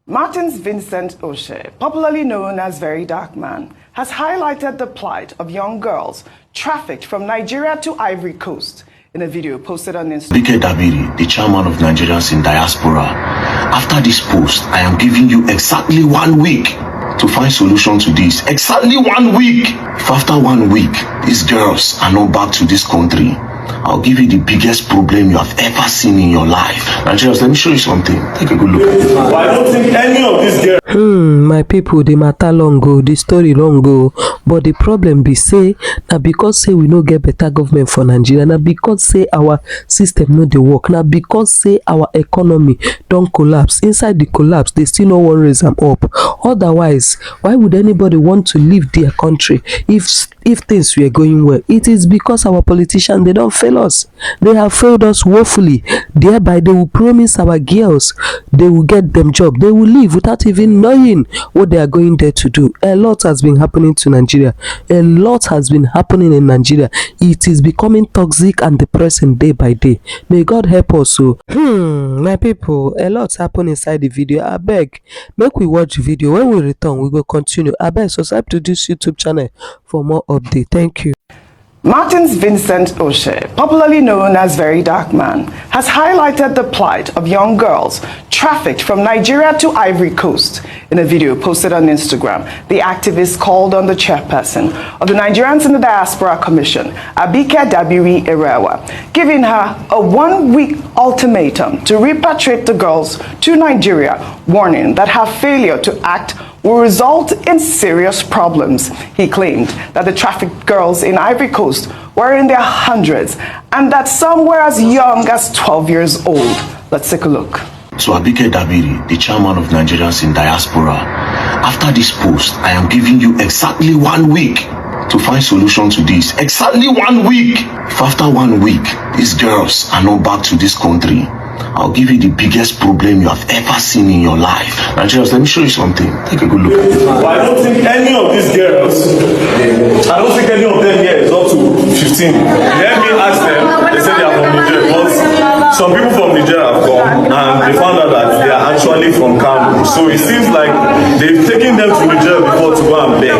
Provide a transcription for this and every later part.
Martin's Vincent Oshe, popularly known as Very Dark Man, has highlighted the plight of young girls trafficked from Nigeria to Ivory Coast in a video posted on Instagram. Abati, the chairman of Nigerians in diaspora. After this post, I am giving you exactly 1 week to find solution to this. Exactly 1 week. If after 1 week, these girls are not back to this country, I'll give you the biggest problem you have ever seen in your life. Nigerians, let me show you something. Take a good look at it. I don't think any of these girls. My people, the matter long go, the story long go. But the problem be say, now because say we no get better government for Nigeria, now because say our system no dey work, now because say our economy don't collapse. Inside the collapse, they still no one raise them up. Otherwise, why would anybody want to leave their country if things were going well? It is because our politicians, they don't fail us. They have failed us woefully. Thereby, they will promise our girls they will get them job. They will leave without even knowing what they are going there to do. A lot has been happening to Nigeria. A lot has been happening in Nigeria. It is becoming toxic and depressing day by day. May God help us. So, my people, a lot happen inside the video. I beg, make we watch the video. When we return, we will continue. I beg, subscribe to this YouTube channel for more update. Thank you. Martin's Vincent Oshe, popularly known as Very Dark Man, has highlighted the plight of young girls trafficked from Nigeria to Ivory Coast in a video posted on Instagram. The activist called on the chairperson of the Nigerians in the Diaspora Commission, Abati Erewa, giving her a 1-week ultimatum to repatriate the girls to Nigeria, warning that her failure to act will result in serious problems. He claimed that the trafficked girls in Ivory Coast were in their hundreds and that some were as young as 12 years old. Let's take a look. So Abati, the chairman of Nigerians in diaspora. After this post, I am giving you exactly 1 week to find solution to this. Exactly 1 week. If after 1 week, these girls are not back to this country, I'll give you the biggest problem you have ever seen in your life. Nigerians, let me show you something. Take a good look at it. I don't think any of these girls, I don't think any of them here is up to 15. Let me ask them, they say they are from Niger, but some people from Niger have come and they found out that they are actually from Cameroon. So it seems like they've taken them to Niger before to go and beg.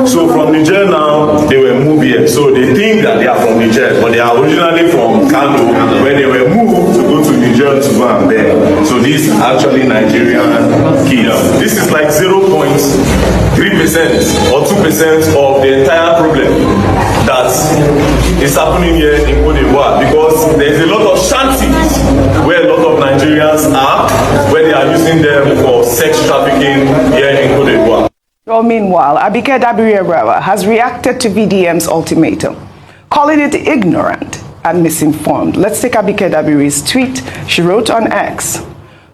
So from Niger now, they were moved here. So they think that they are from Niger, but they are originally from Cameroon, where they were moved to go to Niger to go and beg. So this is actually Nigerian kids. This is like 0.3% or 2% of the entire problem that is happening here in Cote d'Ivoire, because there's a lot of shanties where a lot of Nigerians are, where they are using them for sex trafficking here in Cote d'Ivoire. Well, meanwhile, Abati Erewa has reacted to VDM's ultimatum, calling it ignorant and misinformed. Let's take Abati Erewa's tweet. She wrote on X,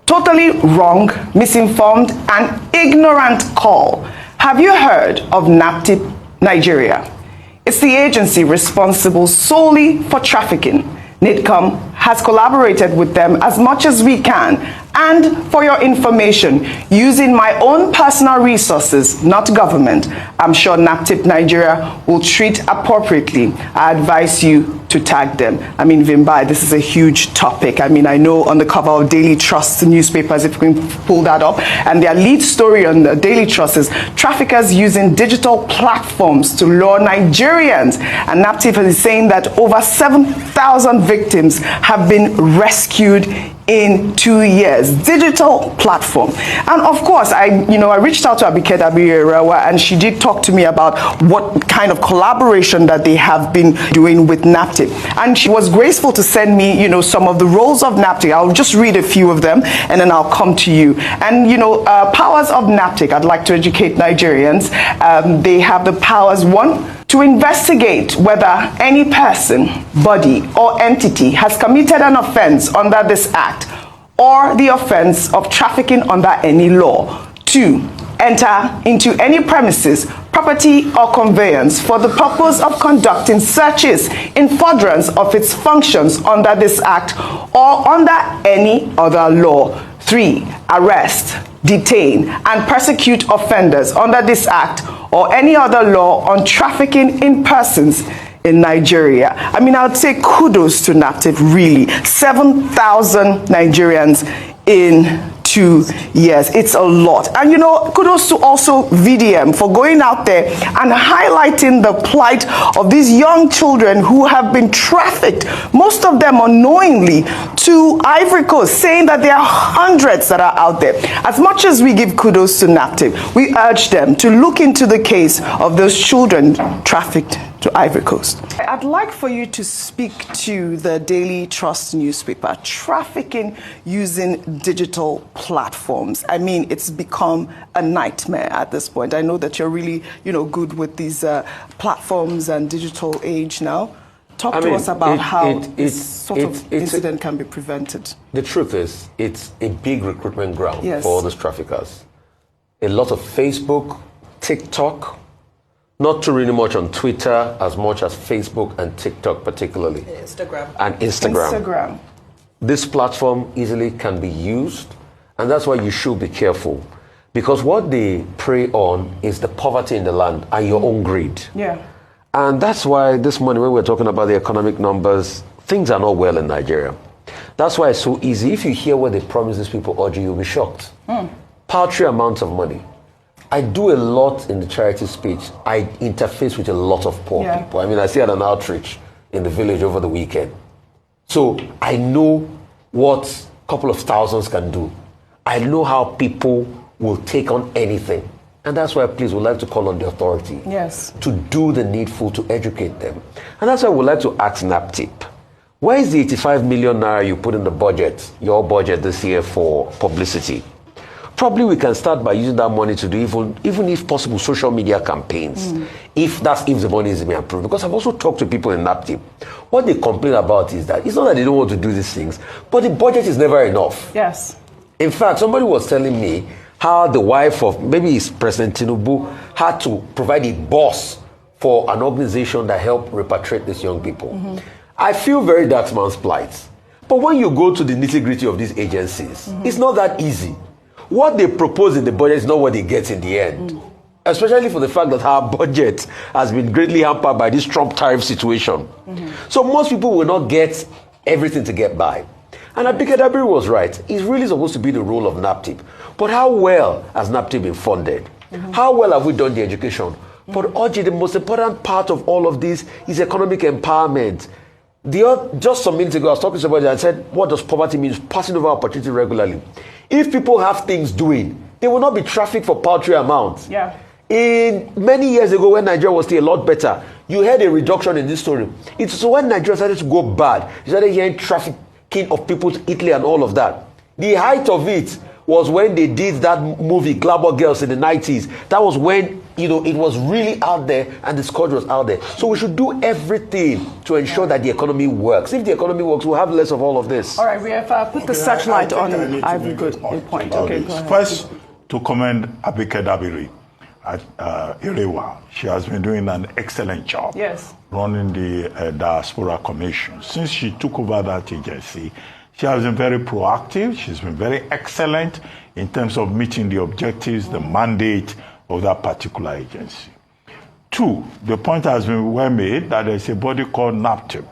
"Totally wrong, misinformed, and ignorant call. Have you heard of NAPTIP Nigeria? It's the agency responsible solely for trafficking. NIDCOM has collaborated with them as much as we can. And for your information, using my own personal resources, not government, I'm sure NAPTIP Nigeria will treat appropriately. I advise you to tag them." I mean, Vimbai, this is a huge topic. I mean, I know on the cover of Daily Trust newspapers, if we can pull that up, and their lead story on the Daily Trust is traffickers using digital platforms to lure Nigerians. And NAPTIP is saying that over 7,000 victims have been rescued in 2 years. Digital platform. And of course, I reached out to Abati Erewa, and she did talk to me about what kind of collaboration that they have been doing with NAPTIP. And she was graceful to send me, some of the roles of NAPTIP. I'll just read a few of them and then I'll come to you. And, powers of NAPTIP, I'd like to educate Nigerians. They have the powers, 1, to investigate whether any person, body, or entity has committed an offense under this act or the offense of trafficking under any law. 2, enter into any premises, property, or conveyance for the purpose of conducting searches in furtherance of its functions under this act or under any other law. 3, arrest, detain, and persecute offenders under this act or any other law on trafficking in persons in Nigeria. I mean, I would say kudos to NAPTIP, really. 7,000 Nigerians in 2 years. It's a lot. And you know, kudos to also VDM for going out there and highlighting the plight of these young children who have been trafficked, most of them unknowingly, to Ivory Coast, saying that there are hundreds that are out there. As much as we give kudos to NAPTIP, we urge them to look into the case of those children trafficked to Ivory Coast. I'd like for you to speak to the Daily Trust newspaper, trafficking using digital platforms. I mean, it's become a nightmare at this point. I know that you're really, good with these platforms and digital age now. Talk to us about how this sort of incident can be prevented. The truth is, it's a big recruitment ground Yes. for all these traffickers. A lot of Facebook, TikTok, not too really much on Twitter as much as Facebook and TikTok particularly. Instagram. This platform easily can be used, and that's why you should be careful. Because what they prey on is the poverty in the land and your own greed. Yeah. And that's why this morning when we're talking about the economic numbers, things are not well in Nigeria. That's why it's so easy. If you hear what they promise these people, Audrey, you'll be shocked. Paltry amounts of money. I do a lot in the charity speech. I interface with a lot of poor people. I mean, I see at an outreach in the village over the weekend. So I know what a couple of thousands can do. I know how people will take on anything. And that's why, please, we'd like to call on the authority to do the needful to educate them. And that's why we'd like to ask NAPTIP, where is the 85 million naira you put in the budget, your budget this year for publicity? Probably we can start by using that money to do even if possible social media campaigns, if the money is being approved. Because I've also talked to people in NAPTIP. What they complain about is that it's not that they don't want to do these things, but the budget is never enough. Yes. In fact, somebody was telling me how the wife of maybe it's President Tinubu had to provide a bus for an organization that helped repatriate these young people. I feel very dark man's plight. But when you go to the nitty-gritty of these agencies, it's not that easy. What they propose in the budget is not what they get in the end. Especially for the fact that our budget has been greatly hampered by this Trump tariff situation. So most people will not get everything to get by. And Abike Dabiri was right. It's really supposed to be the role of NAPTIP. But how well has NAPTIP been funded? How well have we done the education? But Oji, the most important part of all of this is economic empowerment. Just some minutes ago, I was talking to somebody and said, what does poverty mean? Passing over opportunity regularly. If people have things doing, they will not be trafficked for paltry amounts. Yeah. In many years ago, when Nigeria was still a lot better, you had a reduction in this story. It's when Nigeria started to go bad, you started hearing trafficking of people to Italy and all of that. The height of it was when they did that movie, Glamour Girls, in the 90s. That was when, it was really out there and the scourge was out there. So we should do everything to ensure that the economy works. If the economy works, we'll have less of all of this. All right, we have put the searchlight on Ivory Coast. Good point. Okay, go ahead. First, to commend Abike Dabiri at Irewa. She has been doing an excellent job running the Diaspora Commission. Since she took over that agency, she has been very proactive. She's been very excellent in terms of meeting the objectives, the mandate of that particular agency. Two, the point has been well made that there's a body called NAPTIP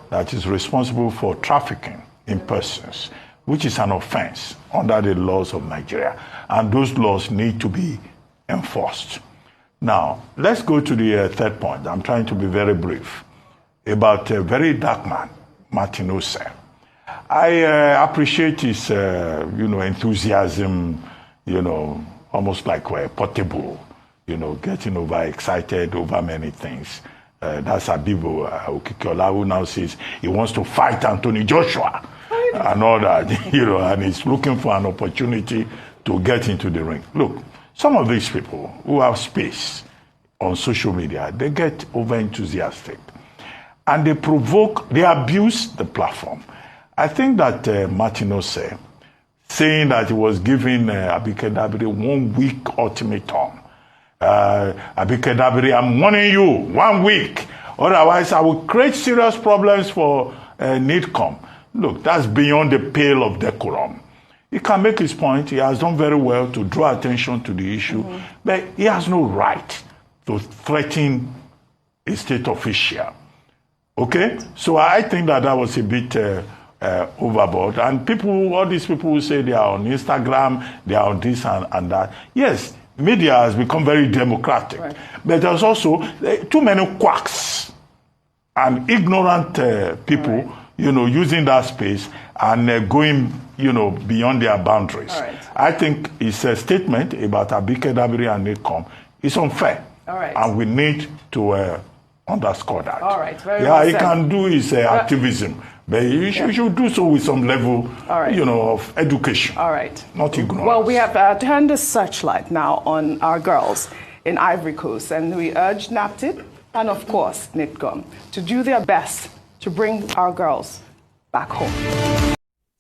that is responsible for trafficking in persons, which is an offense under the laws of Nigeria. And those laws need to be enforced. Now, let's go to the third point. I'm trying to be very brief about a very dark man, Martin Ose. I appreciate his, enthusiasm, almost like portable, getting overexcited over many things. That's Abibo Okikiola, who now says he wants to fight Anthony Joshua and all that, and he's looking for an opportunity to get into the ring. Look, some of these people who have space on social media, they get over-enthusiastic. And they abuse the platform. I think that Martin Ose, saying that he was giving Abike Dabiri 1 week ultimatum. Abike Dabiri, I'm warning you, 1 week. Otherwise, I will create serious problems for NIDCOM. Look, that's beyond the pale of decorum. He can make his point. He has done very well to draw attention to the issue. But he has no right to threaten a state official. Okay? So I think that was a bit overboard. And people, all these people who say they are on Instagram, they are on this and that. Yes, media has become very democratic. Right. But there's also too many quacks and ignorant people, right, using that space and going, beyond their boundaries. Right. I think it's a statement about Abike Dabiri and NICOM. It's unfair. All right. And we need to underscore that. All right. Very well said. He can do his activism. But you should do so with some level, of education. All right. Not ignorance. Well, we have turned the searchlight now on our girls in Ivory Coast, and we urge NAPTID and, of course, NITCOM to do their best to bring our girls back home.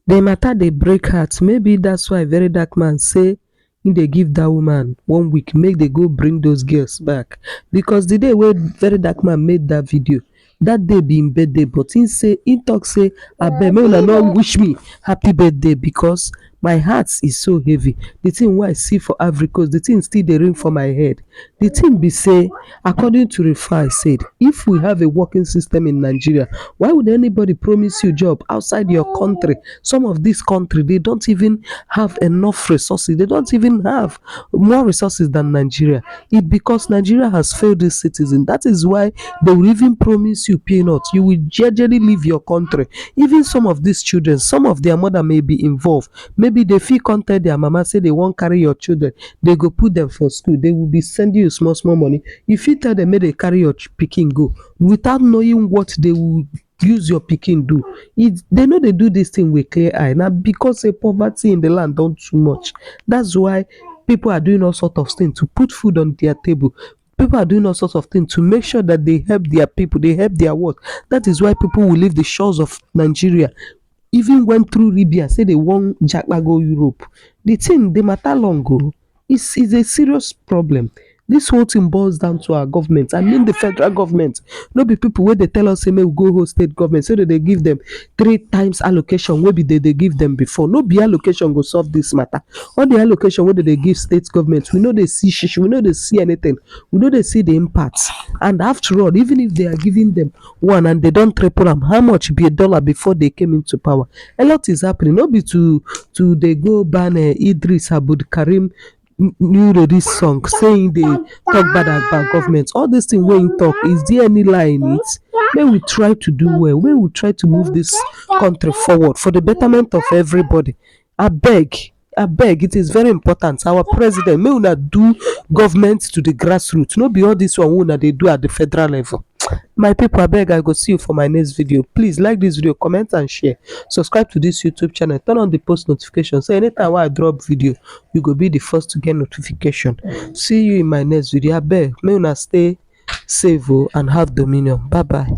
The matter they break hearts. Maybe that's why Very Dark Man say they give that woman 1 week, make they go bring those girls back. Because the day where Very Dark Man made that video, that day being birthday, but he talk say, abeg make una no wish me happy birthday because my heart is so heavy. The thing why I see for Ivory Coast, the thing still dey ring for my head. The thing be say, according to Rifai said, if we have a working system in Nigeria, why would anybody promise you job outside your country? Some of this country, they don't even have enough resources. They don't even have more resources than Nigeria. It's because Nigeria has failed its citizens. That is why they will even promise you peanuts. You will gradually leave your country. Even some of these children, some of their mother may be involved. Maybe they feel contact their mama, say they won't carry your children. They go put them for school. They will be sending you small money. If you tell them, may they carry your pikin go without knowing what they will use your pikin do. They know they do this thing with clear eye. Now, because the poverty in the land don't too much. That's why people are doing all sorts of things to put food on their table. People are doing all sorts of things to make sure that they help their people, they help their work. That is why people will leave the shores of Nigeria. Even went through Libya, say they want Jackpa go Europe. The thing, the matter long ago, is a serious problem. This whole thing boils down to our government. I mean the federal government. No be people where they tell us, say, may we go hold state government, so that they give them 3 times allocation, where they give them before. No be allocation go solve this matter. All the allocation where they give state government, we know they see shish, we know they see anything, we know they see the impacts. And after all, even if they are giving them one and they don't triple them, how much be $1 before they came into power? A lot is happening. No be to they go ban Idris Abud Karim new release song saying they talk bad about government. All these things when you talk, is there any lie in it? May we try to do well, may we try to move this country forward for the betterment of everybody. I beg, it is very important. Our president may not do government to the grassroots. No be all this one that they do at the federal level. My people, I beg, I go see you for my next video. Please like this video, comment and share. Subscribe to this YouTube channel. Turn on the post notification. So anytime I drop video, you go be the first to get notification. See you in my next video. I beg, may una stay safe and have dominion. Bye bye.